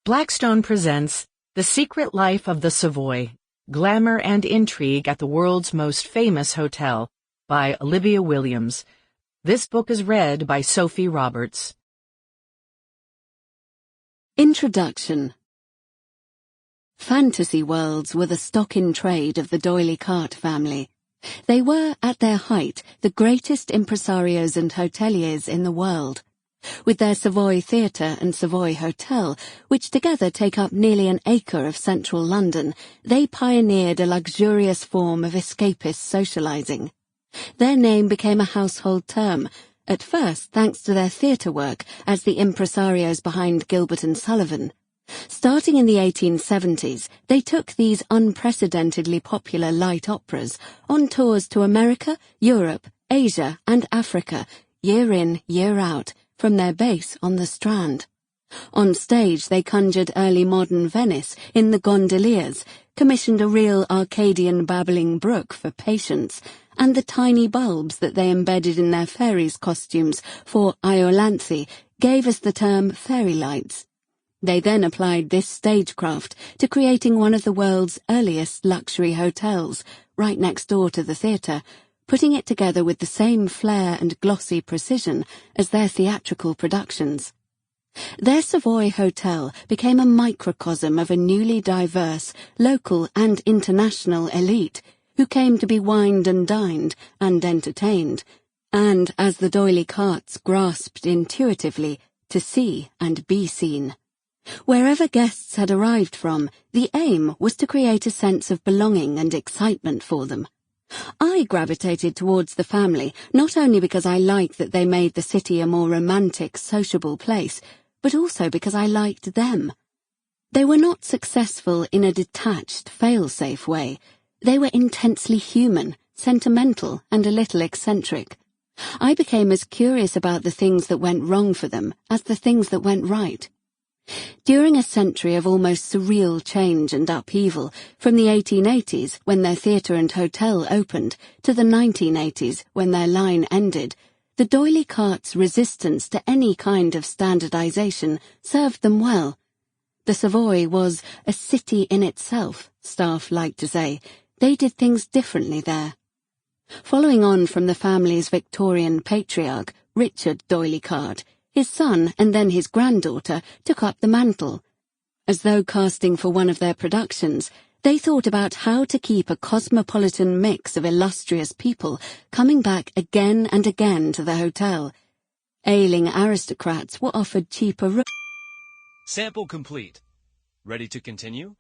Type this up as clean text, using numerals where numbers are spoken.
Blackstone presents The Secret Life of the Savoy, Glamour and Intrigue at the World's Most Famous Hotel by Olivia Williams. This book is read by Sophie Roberts. Introduction. Fantasy worlds were the stock in trade of the D'Oyly Carte family. They were, at their height, the greatest impresarios and hoteliers in the world. With their Savoy Theatre and Savoy Hotel, which together take up nearly an acre of central London, they pioneered a luxurious form of escapist socializing. Their name became a household term, at first thanks to their theatre work as the impresarios behind Gilbert and Sullivan. Starting in the 1870s, they took these unprecedentedly popular light operas on tours to America, Europe, Asia and Africa, year in, year out, from their base on the Strand. On stage they conjured early modern Venice in the gondoliers, commissioned a real Arcadian babbling brook for Patience, and the tiny bulbs that they embedded in their fairies' costumes for Iolanthe gave us the term fairy lights. They then applied this stagecraft to creating one of the world's earliest luxury hotels, right next door to the theatre, putting it together with the same flair and glossy precision as their theatrical productions. Their Savoy Hotel became a microcosm of a newly diverse, local and international elite who came to be wined and dined and entertained, and, as the D'Oyly Cartes grasped intuitively, to see and be seen. Wherever guests had arrived from, the aim was to create a sense of belonging and excitement for them. I gravitated towards the family not only because I liked that they made the city a more romantic, sociable place, but also because I liked them. They were not successful in a detached, fail-safe way. They were intensely human, sentimental, and a little eccentric. I became as curious about the things that went wrong for them as the things that went right. During a century of almost surreal change and upheaval, from the 1880s, when their theatre and hotel opened, to the 1980s, when their line ended, the D'Oyly Cartes' resistance to any kind of standardization served them well. The Savoy was a city in itself, staff liked to say. They did things differently there. Following on from the family's Victorian patriarch, Richard D'Oyly Carte, his son and then his granddaughter took up the mantle. As though casting for one of their productions, they thought about how to keep a cosmopolitan mix of illustrious people coming back again and again to the hotel. Ailing aristocrats were offered cheaper rooms. Sample complete. Ready to continue?